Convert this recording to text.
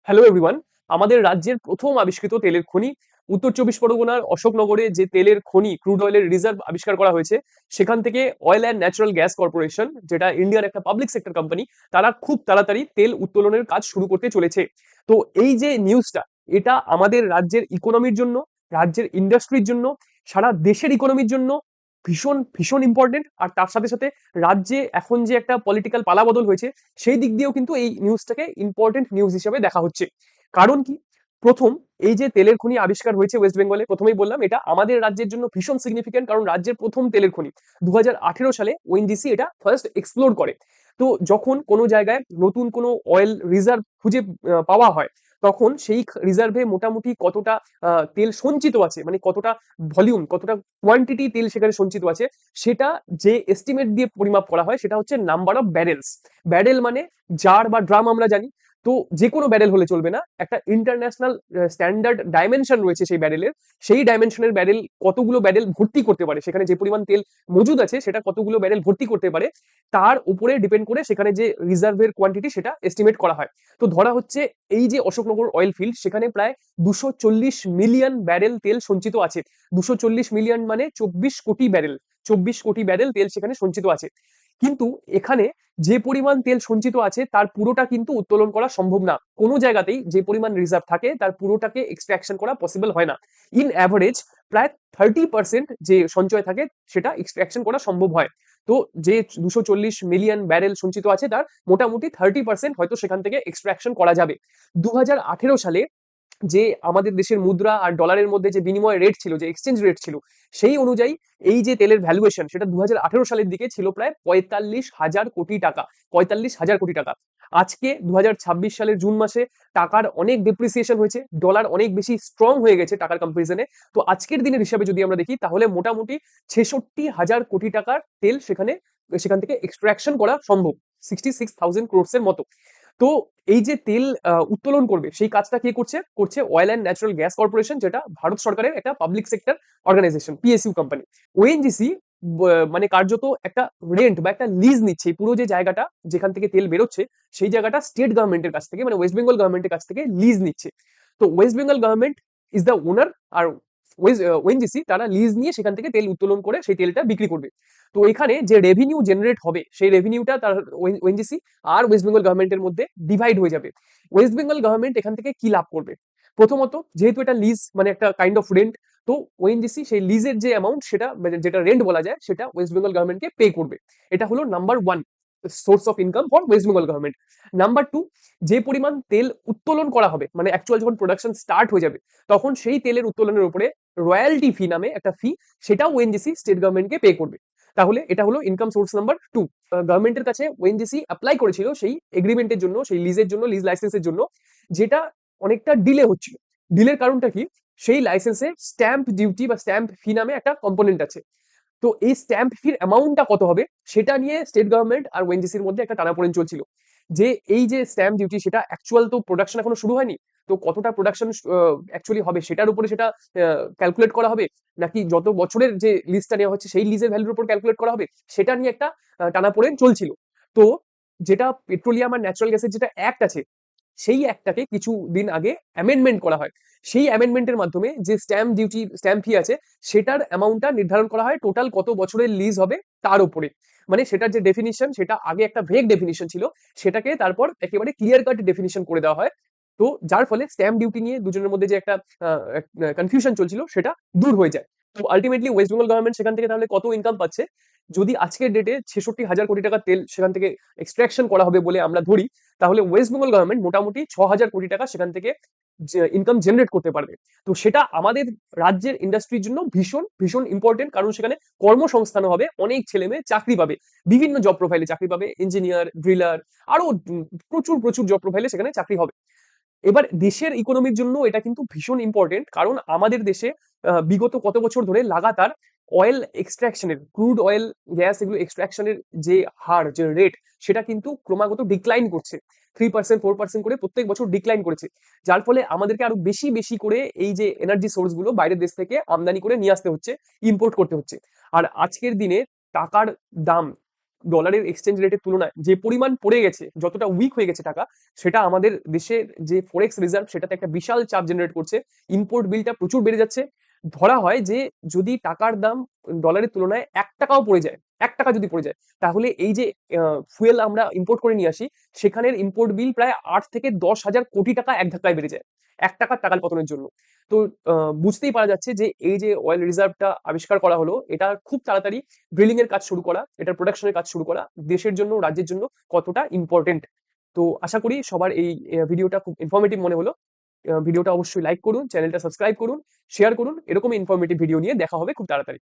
Hello everyone. আমাদের রাজ্যের প্রথম আবিষ্কৃত তেলের খনি উত্তর চব্বিশ পরগনার অশোকনগরে যে তেলের খনি ক্রুড অয়েলের রিজার্ভ আবিষ্কার করা হয়েছে, সেখান থেকে oil and natural gas corporation, যেটা ইন্ডিয়ার একটা পাবলিক সেক্টর কোম্পানি, তারা খুব তাড়াতাড়ি তেল উত্তোলনের কাজ শুরু করতে চলেছে। তো এই যে নিউজটা, এটা আমাদের রাজ্যের ইকোনমির জন্য, রাজ্যের ইন্ডাস্ট্রির জন্য, সারা দেশের ইকোনমির জন্য ভীষণ ভীষণ ইম্পর্টেন্ট। আর তার সাথে সাথে রাজ্যে এখন যে একটা পলিটিক্যাল পালাবদল হয়েছে, সেই দিক দিয়েও কিন্তু এই নিউজটাকে ইম্পর্টেন্ট নিউজ হিসেবে দেখা হচ্ছে। কারণ কি? প্রথম, এই যে তেলের খনি আবিষ্কার হয়েছে ওয়েস্ট বেঙ্গলে, প্রথমেই বললাম এটা আমাদের রাজ্যের জন্য ভীষণ সিগনিফিকেন্ট, কারণ রাজ্যের প্রথম তেলের খনি 2018 সালে ওএনজিসি এটা ফার্স্ট এক্সপ্লোর করে। তো যখন কোনো জায়গায় নতুন কোনো অয়েল রিজার্ভ খুঁজে পাওয়া হয়, তখন সেই রিজার্ভে মোটামুটি কতটা তেল সঞ্চিত আছে, মানে কতটা ভলিউম, কতটা কোয়ান্টিটি তেল সেখানে সঞ্চিত আছে, সেটা যে এস্টিমেট দিয়ে পরিমাপ করা হয় সেটা হচ্ছে নাম্বার অফ ব্যারেলস। ব্যারেল মানে জার বা ড্রাম আমরা জানি। তো যে কোনো ব্যারেল হলে চলবে না, একটা ইন্টারন্যাশনাল স্ট্যান্ডার্ড ডাইমেনশন রয়েছে সেই ব্যারেলের। সেই ডাইমেনশনের ব্যারেল কতগুলো ব্যারেল ভর্তি করতে পারে, সেখানে যে পরিমাণ তেল মজুদ আছে সেটা কতগুলো ব্যারেল ভর্তি করতে পারে, তার উপরে ডিপেন্ড করে সেখানে যে রিজার্ভের কোয়ান্টিটি সেটা এস্টিমেট করা হয়। তো ধরা হচ্ছে এই যে অশোকনগর অয়েল ফিল্ড, সেখানে প্রায় 240 মিলিয়ন ব্যারেল তেল সঞ্চিত আছে। 240 মিলিয়ন মানে 24 কোটি ব্যারেল। 24 কোটি ব্যারেল তেল সেখানে সঞ্চিত আছে। কিন্তু এখানে যে পরিমাণ তেল সঞ্চিত আছে তার পুরোটা কিন্তু উত্তোলন করা সম্ভব না। কোনো জায়গাতেই যে পরিমাণ রিজার্ভ থাকে তার পুরোটাকে এক্সট্রাকশন করা পসিবল হয় না। ইন অ্যাভারেজ প্রায় 30% যে সঞ্চয় থাকে সেটা এক্সট্রাকশন করা সম্ভব হয়। তো যে 240 মিলিয়ন ব্যারেল সঞ্চিত আছে তার মোটামুটি 30% হয়তো সেখান থেকে এক্সট্রাকশন করা যাবে। 2018 সালে যে আমাদের দেশের মুদ্রা আর ডলারের মধ্যে যে বিনিময় রেট ছিল, যে এক্সচেঞ্জ রেট ছিল, সেই অনুযায়ী এই যে তেলের ভ্যালুয়েশন সেটা 2018 সালের দিকে ছিল প্রায় 45,000 কোটি টাকা। 45,000 কোটি টাকা। আজকে 2026 সালের জুন মাসে টাকার অনেক ডেপ্রিসিয়েশন হয়েছে, ডলার অনেক বেশি স্ট্রং হয়ে গেছে টাকার কম্পারিজনে। তো আজকের দিনের হিসাবে যদি আমরা দেখি, তাহলে মোটামুটি 66,000 কোটি টাকার তেল সেখান থেকে এক্সট্রাকশন করা সম্ভব, 66,000 crores এর মতো। তো এই যে তেল উত্তোলন করবে, সেই কাজটা কে করছে? করছে oil and natural gas corporation, যেটা ভারত সরকারের একটা public sector organisation, PSU company. ONGC মানে কার্যত একটা রেন্ট বা একটা লিজ নিচ্ছে এই পুরো যে জায়গাটা যেখান থেকে তেল বেরোচ্ছে, সেই জায়গাটা স্টেট গভর্নমেন্টের কাছ থেকে, মানে ওয়েস্ট বেঙ্গল গভর্নমেন্টের কাছ থেকে লিজ নিচ্ছে। তো West Bengal government is the owner, আর ওএনজিসি তারা লিজ নিয়ে সেখান থেকে তেল উত্তোলন করে সেই তেলটা বিক্রি করবে। তো এখানে যে রেভিনিউ জেনারেট হবে, সেই রেভিনিউটা তার ওএনজিসি আর ওয়েস্ট বেঙ্গল গভর্নমেন্টের মধ্যে ডিভাইড হয়ে যাবে। ওয়েস্ট বেঙ্গল গভর্নমেন্ট এখান থেকে কি লাভ করবে? প্রথমত, যেহেতু এটা লিজ মানে একটা কাইন্ড অফ রেন্ট, তো ওএনজিসি সেই লিজের যে অ্যামাউন্ট, সেটা মানে যেটা রেন্ট বলা যায়, সেটা ওয়েস্ট বেঙ্গল গভর্নমেন্টকে পে করবে। এটা হলো number one source of income for West Bengal government. Number two, যে পরিমাণ তেল উত্তোলন করা হবে, মানে অ্যাকচুয়াল যখন প্রোডাকশন স্টার্ট হয়ে যাবে, তখন সেই তেলের উত্তোলনের উপরে রয়্যালটি ফি নামে একটা ফি, সেটাও ওএনজিসি স্টেট গভর্নমেন্টকে পে করবে। তাহলে এটা হলো ইনকাম সোর্স নাম্বার টু। গভর্নমেন্টের কাছে ওএনজিসি অ্যাপ্লাই করেছিল সেই এগ্রিমেন্টের জন্য, সেই লিজের জন্য, লিজ লাইসেন্সের জন্য, যেটা অনেকটা ডিলে হচ্ছিল। ডিলের কারণটা কি? সেই লাইসেন্সে স্ট্যাম্প ডিউটি বা স্ট্যাম্প ফি নামে একটা কম্পোনেন্ট আছে। তো এই স্ট্যাম্প ফির অ্যামাউন্টটা কত হবে, সেটা নিয়ে স্টেট গভর্নমেন্ট আর ওএনজিসির মধ্যে একটা টানাপোড়েন চলছিল। যে এই যে স্ট্যাম্প ডিউটি, সেটা অ্যাকচুয়াল তো প্রোডাকশন এখনো শুরু হয়নি। তো কতটা প্রোডাকশন অ্যাকচুয়ালি হবে সেটার উপরে সেটা ক্যালকুলেট করা হবে, নাকি যত বছরের যে লিজটা নেওয়া হচ্ছে সেই লিজের ভ্যালুর উপর ক্যালকুলেট করা হবে, সেটা নিয়ে একটা টানাপোড়েন চলছিল। তো যেটা পেট্রোলিয়াম আর ন্যাচারাল গ্যাসের যেটা অ্যাক্ট আছে, সেই অ্যাক্টটাকে কিছুদিন আগে অ্যামেন্ডমেন্ট করা হয়। সেই অ্যামেন্ডমেন্টের মাধ্যমে যে স্ট্যাম্প ডিউটি, স্ট্যাম্প ফি আছে, সেটার অ্যামাউন্টটা নির্ধারণ করা হয় টোটাল কত বছরের লিজ হবে তার উপরে। মানে সেটার যে ডেফিনিশন, সেটা আগে একটা ভেগ ডেফিনিশন ছিল, সেটাকে তারপর একেবারে ক্লিয়ার কাট ডেফিনিশন করে দেওয়া হয়। তো যার ফলে স্ট্যাম্প ডিউটি নিয়ে দুজনের মধ্যে যে একটা কনফিউশন চলছিল, সেটা দূর হয়ে যায়। তো আলটিমেটলি ওয়েস্ট বেঙ্গল গভর্নমেন্ট সেখান থেকে তাহলে কত ইনকাম পাচ্ছে? যদি আজকের ডেটে 66,000 কোটি টাকার তেল সেখান থেকে এক্সট্রাকশন করা হবে বলে আমরা ধরি, তাহলে ওয়েস্ট বেঙ্গল গভর্নমেন্ট মোটামুটি 6,000 কোটি টাকা সেখান থেকে ইনকাম জেনারেট করতে পারবে। তো সেটা আমাদের রাজ্যের ইন্ডাস্ট্রির জন্য ভীষণ ভীষণ ইম্পর্টেন্ট, কারণ সেখানে কর্মসংস্থান হবে, অনেক ছেলে মেয়ে চাকরি পাবে, বিভিন্ন জব প্রোফাইলে চাকরি পাবে, ইঞ্জিনিয়ার, ড্রিলার, আরো প্রচুর প্রচুর জব প্রোফাইলে সেখানে চাকরি হবে। এবার দেশের ইকোনমির জন্য এটা কিন্তু ভীষণ ইম্পর্টেন্ট, কারণ আমাদের দেশে বিগত কত বছর ধরে লাগাতার অয়েল এক্সট্রাকশনের, ক্রুড অয়েল, গ্যাস, এগুলো এক্সট্রাকশনের যে হার, যে রেট, সেটা কিন্তু ক্রমাগত ডিক্লাইন করছে। 3%, 4% করে প্রত্যেক বছর ডিক্লাইন করেছে। যার ফলে আমাদেরকে আরো বেশি বেশি করে এই যে এনার্জি সোর্স গুলো বাইরের দেশ থেকে আমদানি করে নিয়ে আসতে হচ্ছে, ইম্পোর্ট করতে হচ্ছে। আর আজকের দিনে টাকার দাম ডলারের এক্সচেঞ্জ রেটের তুলনায় যে পরিমাণ পড়ে গেছে, যতটা উইক হয়ে গেছে টাকা, সেটা আমাদের দেশের যে ফরেক্স রিজার্ভ সেটাতে একটা বিশাল চাপ জেনারেট করছে। ইম্পোর্ট বিলটা প্রচুর বেড়ে যাচ্ছে। ধরা হয় যে যদি টাকার দাম ডলারের তুলনায় 1 টাকাও পড়ে যায়, 1 টাকা যদি পড়ে যায়, তাহলে এই যে ফুয়েল আমরা ইম্পোর্ট করে নিয়ে আসি, সেখানের ইম্পোর্ট বিল প্রায় 8 থেকে 10 হাজার কোটি টাকা এক ধাক্কায় বেড়ে যায়, 1 টাকার টাকার পতনের জন্য। তো বুঝতেই পারা যাচ্ছে যে এই যে অয়েল রিজার্ভটা আবিষ্কার করা হলো, এটা খুব তাড়াতাড়ি ড্রিলিং এর কাজ শুরু করা, এটার প্রোডাকশনের কাজ শুরু করা দেশের জন্য, রাজ্যের জন্য কতটা ইম্পর্টেন্ট। তো আশা করি সবার এই ভিডিওটা খুব ইনফরমেটিভ মনে হলো। ভিডিওটা অবশ্যই লাইক করুন, চ্যানেলটা সাবস্ক্রাইব করুন, শেয়ার করুন। এরকম ইনফরমেটিভ ভিডিও নিয়ে দেখা হবে খুব তাড়াতাড়ি।